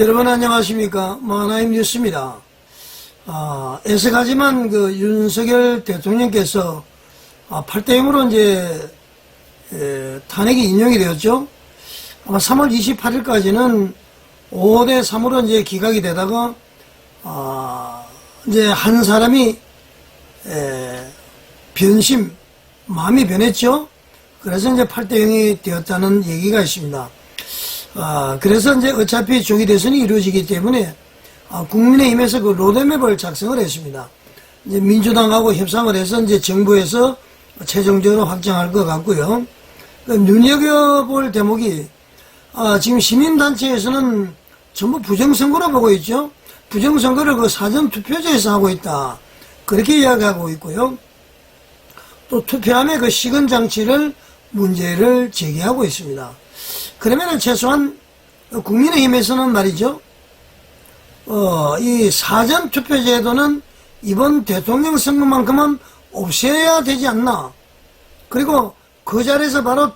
여러분 안녕하십니까. 하나님 뉴스입니다. 애석하지만 윤석열 대통령께서 8대0으로 이제 탄핵이 인용이 되었죠. 아마 3월 28일까지는 5대3으로 이제 기각이 되다가 이제 한 사람이 마음이 변했죠. 그래서 이제 8대0이 되었다는 얘기가 있습니다. 그래서 이제 어차피 조기 대선이 이루어지기 때문에 국민의힘에서 그 로드맵을 작성을 했습니다. 이제 민주당하고 협상을 해서 이제 정부에서 최종적으로 확정할 것 같고요. 눈여겨볼 대목이 지금 시민단체에서는 전부 부정선거로 보고 있죠. 부정선거를 그 사전투표제에서 하고 있다, 그렇게 이야기하고 있고요. 또 투표함의 그 시건장치를 문제를 제기하고 있습니다. 그러면은 최소한 국민의힘에서는 말이죠, 이 사전투표제도는 이번 대통령 선거만큼은 없애야 되지 않나. 그리고 그 자리에서 바로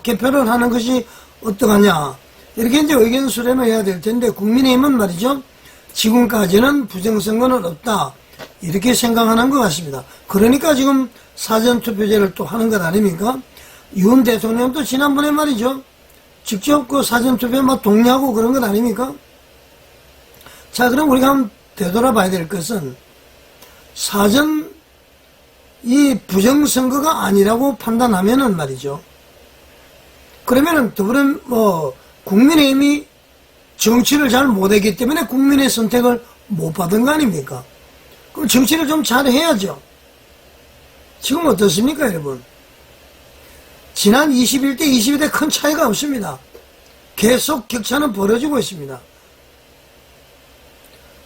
개표를 하는 것이 어떠하냐. 이렇게 이제 의견 수렴을 해야 될 텐데, 국민의힘은 말이죠, 지금까지는 부정선거는 없다, 이렇게 생각하는 것 같습니다. 그러니까 지금 사전투표제를 또 하는 것 아닙니까? 윤 대통령도 지난번에 말이죠, 직접 그 사전투표에 막 동의하고 그런 것 아닙니까? 자, 그럼 우리가 한번 되돌아봐야 될 것은, 이 부정선거가 아니라고 판단하면은 말이죠, 그러면은 국민의힘이 정치를 잘 못했기 때문에 국민의 선택을 못 받은 거 아닙니까? 그럼 정치를 좀 잘해야죠. 지금 어떻습니까, 여러분? 지난 21대, 22대 큰 차이가 없습니다. 계속 격차는 벌어지고 있습니다.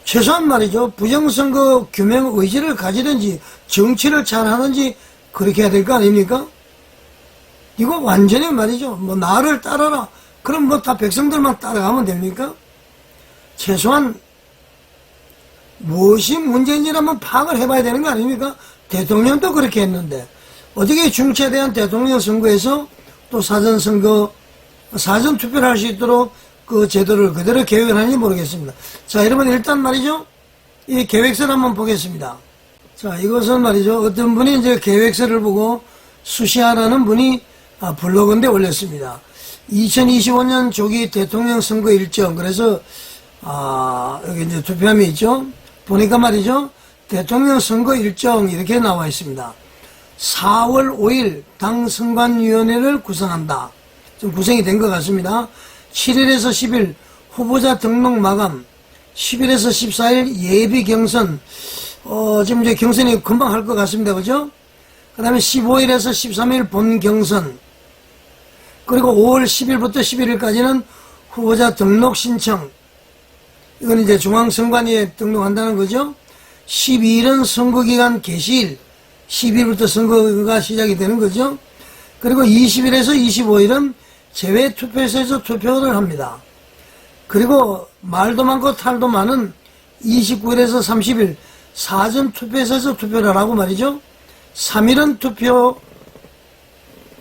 최소한 말이죠, 부정선거 규명 의지를 가지든지 정치를 잘하는지 그렇게 해야 될 거 아닙니까? 이거 완전히 말이죠, 나를 따라라, 그럼 다 백성들만 따라가면 됩니까? 최소한 무엇이 문제인지를 한번 파악을 해봐야 되는 거 아닙니까? 대통령도 그렇게 했는데 어떻게 중체대한 대통령 선거에서 또 사전투표를 할 수 있도록 그 제도를 그대로 계획을 하는지 모르겠습니다. 자, 여러분 일단 말이죠, 이 계획서를 한번 보겠습니다. 자, 이것은 말이죠, 어떤 분이 이제 계획서를 보고 수시하라는 분이 블로그인데 올렸습니다. 2025년 조기 대통령 선거 일정. 그래서 여기 이제 투표함이 있죠. 보니까 말이죠, 대통령 선거 일정 이렇게 나와 있습니다. 4월 5일 당 선관위원회를 구성한다. 좀 구성이 된 것 같습니다. 7일에서 10일 후보자 등록 마감, 10일에서 14일 예비 경선, 지금 이제 경선이 금방 할 것 같습니다. 그죠? 그 다음에 15일에서 13일 본 경선, 그리고 5월 10일부터 11일까지는 후보자 등록 신청, 이건 이제 중앙선관위에 등록한다는 거죠. 12일은 선거기간 개시일, 10일부터 선거가 시작이 되는 거죠. 그리고 20일에서 25일은 제외투표소에서 투표를 합니다. 그리고 말도 많고 탈도 많은 29일에서 30일 사전투표소에서 투표를 하고 말이죠. 3일은 투표,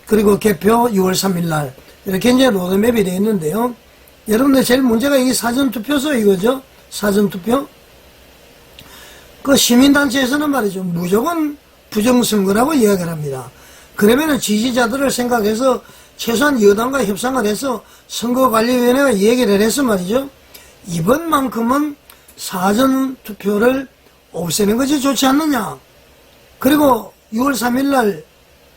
그리고 개표 6월 3일날, 이렇게 이제 로드맵이 되어 있는데요. 여러분들 제일 문제가 이 사전투표소 이거죠. 사전투표. 그 시민단체에서는 말이죠, 무조건 부정선거라고 이야기를 합니다. 그러면은 지지자들을 생각해서 최소한 여당과 협상을 해서 선거관리위원회가 얘기를 해서 말이죠, 이번만큼은 사전투표를 없애는 것이 좋지 않느냐. 그리고 6월 3일날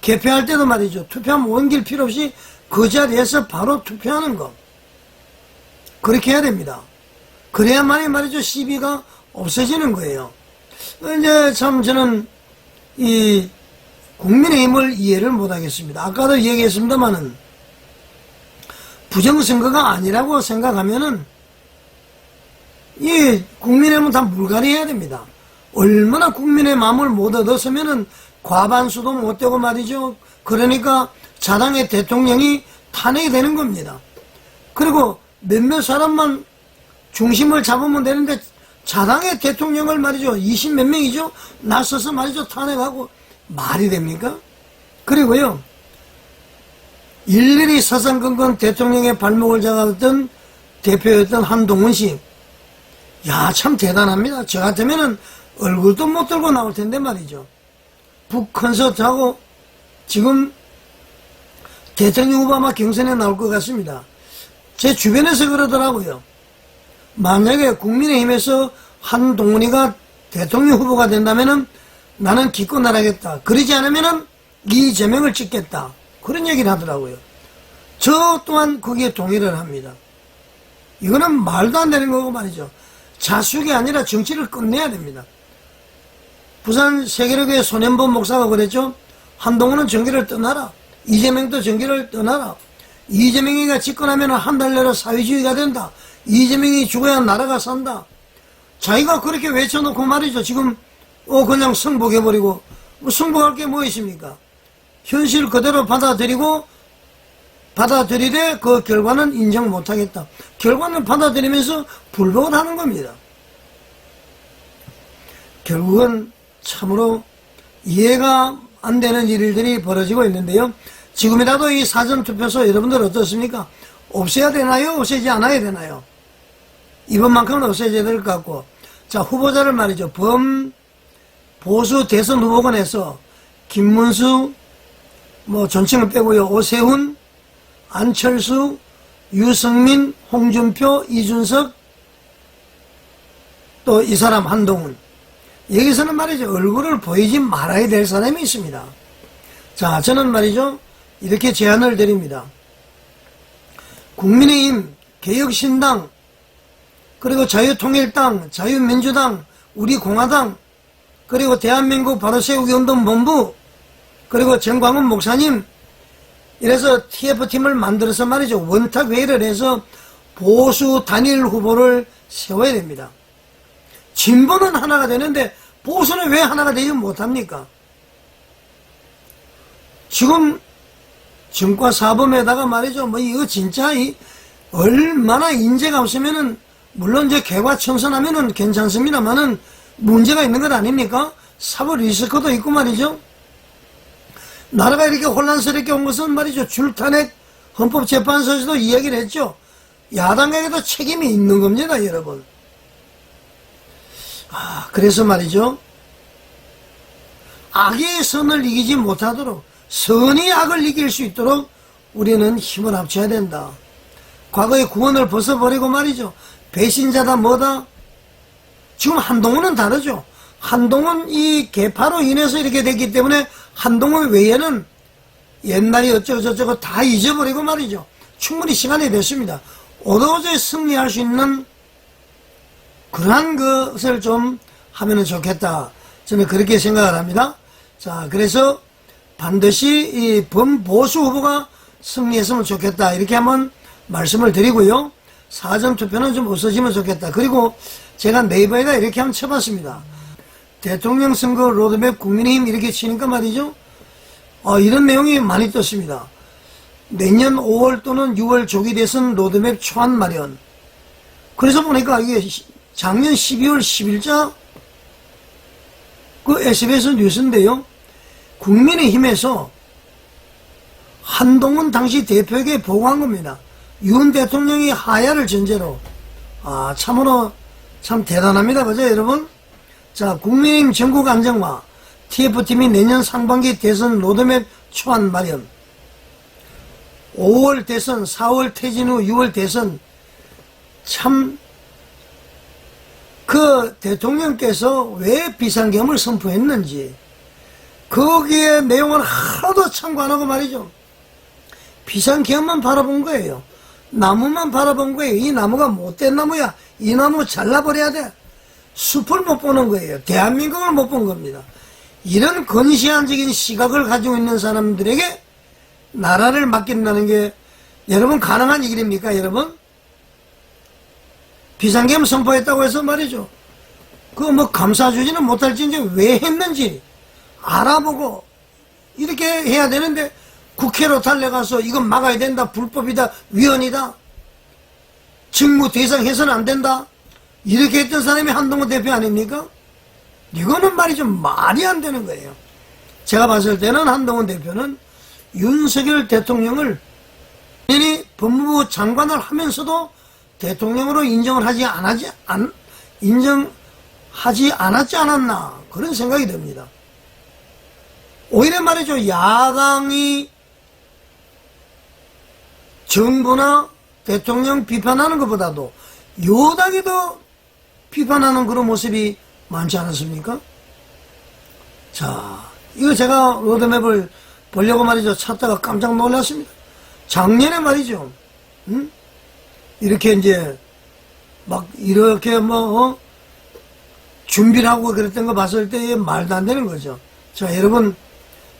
개표할 때도 말이죠, 투표함 옮길 필요 없이 그 자리에서 바로 투표하는 것, 그렇게 해야 됩니다. 그래야만이 말이죠, 시비가 없어지는 거예요. 이제 참 저는 이 국민의힘을 이해를 못하겠습니다. 아까도 얘기했습니다만은 부정선거가 아니라고 생각하면은 이 국민의힘은 다 물갈이해야 됩니다. 얼마나 국민의 마음을 못 얻었으면은 과반수도 못 되고 말이죠. 그러니까 자당의 대통령이 탄핵이 되는 겁니다. 그리고 몇몇 사람만 중심을 잡으면 되는데 자당의 대통령을 말이죠, 20 몇 명이죠, 나서서 말이죠, 탄핵하고, 말이 됩니까? 그리고요, 일일이 사상건건 대통령의 발목을 잡았던 대표였던 한동훈 씨. 야, 참 대단합니다. 저 같으면은 얼굴도 못 들고 나올 텐데 말이죠. 북 콘서트하고 지금 대통령 후보 아마 경선에 나올 것 같습니다. 제 주변에서 그러더라고요. 만약에 국민의힘에서 한동훈이가 대통령 후보가 된다면은 나는 기껏 나가겠다. 그러지 않으면은 이재명을 찍겠다. 그런 얘기를 하더라고요. 저 또한 거기에 동의를 합니다. 이거는 말도 안 되는 거고 말이죠. 자숙이 아니라 정치를 끝내야 됩니다. 부산 세계로교회 손현범 목사가 그랬죠. 한동훈은 정계를 떠나라. 이재명도 정계를 떠나라. 이재명이가 집권하면 한 달 내로 사회주의가 된다. 이재명이 죽어야 나라가 산다. 자기가 그렇게 외쳐놓고 말이죠. 지금 그냥 승복해버리고 승복할 게 뭐 있습니까? 현실 그대로 받아들이되 그 결과는 인정 못하겠다. 결과는 받아들이면서 불복을 하는 겁니다. 결국은 참으로 이해가 안 되는 일들이 벌어지고 있는데요. 지금이라도 이 사전투표소 여러분들 어떻습니까? 없애야 되나요? 없애지 않아야 되나요? 이번만큼은 없애야 될 것 같고. 자, 후보자를 말이죠. 보수 대선 후보군에서 김문수, 존칭을 빼고요. 오세훈, 안철수, 유승민, 홍준표, 이준석, 또 이 사람 한동훈. 여기서는 말이죠. 얼굴을 보이지 말아야 될 사람이 있습니다. 자, 저는 말이죠. 이렇게 제안을 드립니다. 국민의힘, 개혁신당, 그리고 자유통일당, 자유민주당, 우리공화당, 그리고 대한민국 바로세우기 운동본부, 그리고 정광훈 목사님, 이래서 TF팀을 만들어서 말이죠. 원탁회의를 해서 보수 단일 후보를 세워야 됩니다. 진보는 하나가 되는데 보수는 왜 하나가 되지 못합니까? 지금 정과사범에다가 말이죠. 이거 진짜 얼마나 인재가 없으면은 물론 이제 개과청선하면은 괜찮습니다만은 문제가 있는 것 아닙니까? 사법 리스크도 있고 말이죠. 나라가 이렇게 혼란스럽게 온 것은 말이죠. 줄탄핵 헌법재판소에서도 이야기를 했죠. 야당에게도 책임이 있는 겁니다, 여러분. 그래서 말이죠. 악의 선을 이기지 못하도록 선이 악을 이길 수 있도록 우리는 힘을 합쳐야 된다. 과거의 구원을 벗어버리고 말이죠. 배신자다 뭐다. 지금 한동훈은 다르죠. 한동훈 이 개파로 인해서 이렇게 됐기 때문에 한동훈 외에는 옛날이 어쩌고저쩌고 다 잊어버리고 말이죠. 충분히 시간이 됐습니다. 오도저히 승리할 수 있는 그러한 것을 좀 하면은 좋겠다. 저는 그렇게 생각을 합니다. 자, 그래서 반드시 이 범보수 후보가 승리했으면 좋겠다. 이렇게 한번 말씀을 드리고요. 사전투표는 좀 없어지면 좋겠다. 그리고 제가 네이버에다 이렇게 한번 쳐봤습니다. 대통령 선거 로드맵 국민의힘 이렇게 치니까 말이죠. 이런 내용이 많이 떴습니다. 내년 5월 또는 6월 조기 대선 로드맵 초안 마련. 그래서 보니까 이게 작년 12월 10일자 그 SBS 뉴스인데요. 국민의힘에서 한동훈 당시 대표에게 보고한 겁니다. 윤 대통령이 하야를 전제로. 참으로 참 대단합니다. 그죠, 여러분? 자, 국민의힘 전국 안정화. TF팀이 내년 상반기 대선 로드맵 초안 마련. 5월 대선, 4월 퇴진 후 6월 대선. 참, 그 대통령께서 왜 비상계엄을 선포했는지, 거기에 내용을 하나도 참고 안 하고 말이죠. 비상계엄만 바라본 거예요. 나무만 바라본 거예요. 이 나무가 못된 나무야. 이 나무 잘라버려야 돼. 숲을 못 보는 거예요. 대한민국을 못 본 겁니다. 이런 건시안적인 시각을 가지고 있는 사람들에게 나라를 맡긴다는 게 여러분 가능한 일입니까, 여러분? 비상계엄 선포했다고 해서 말이죠. 감사주지는 못할지 이제 왜 했는지 알아보고 이렇게 해야 되는데 국회로 달려가서 이건 막아야 된다. 불법이다. 위헌이다. 직무 대상해서는 안 된다. 이렇게 했던 사람이 한동훈 대표 아닙니까? 이거는 말이죠. 말이 안 되는 거예요. 제가 봤을 때는 한동훈 대표는 윤석열 대통령을 법무부 장관을 하면서도 대통령으로 인정하지 않았지 않았나 그런 생각이 듭니다. 오히려 말이죠. 야당이 정부나 대통령 비판하는 것보다도 여당이 더 비판하는 그런 모습이 많지 않았습니까? 자, 이거 제가 로드맵을 보려고 말이죠. 찾다가 깜짝 놀랐습니다. 작년에 말이죠. 이렇게 이제 막 이렇게 준비를 하고 그랬던 거 봤을 때 말도 안 되는 거죠. 자, 여러분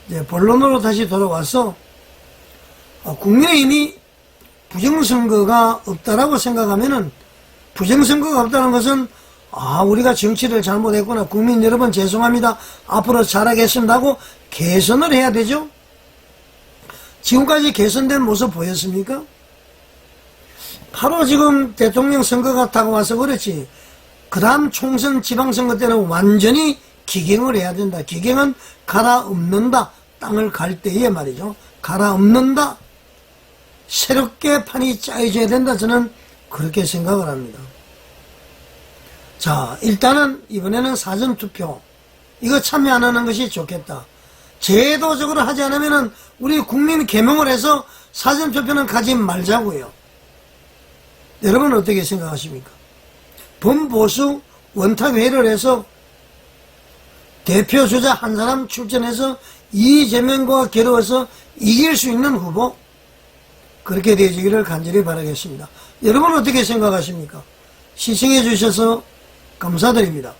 이제 본론으로 다시 돌아와서 국민의힘이 부정선거가 없다라고 생각하면은 부정선거가 없다는 것은 우리가 정치를 잘못했구나. 국민 여러분 죄송합니다. 앞으로 잘하겠습니다 하고 개선을 해야 되죠. 지금까지 개선된 모습 보였습니까? 바로 지금 대통령 선거가 다가와서 그렇지. 그 다음 총선 지방선거 때는 완전히 기경을 해야 된다. 기경은 갈아엎는다. 땅을 갈 때에 말이죠. 갈아엎는다. 새롭게 판이 짜여져야 된다. 저는 그렇게 생각을 합니다. 자, 일단은 이번에는 사전투표 이거 참여 안 하는 것이 좋겠다. 제도적으로 하지 않으면은 우리 국민 개명을 해서 사전투표는 가지 말자고요. 여러분 어떻게 생각하십니까? 범보수 원탁회의를 해서 대표 주자 한 사람 출전해서 이재명과 겨루어서 이길 수 있는 후보 그렇게 되어지기를 간절히 바라겠습니다. 여러분 어떻게 생각하십니까? 시청해 주셔서 감사드립니다.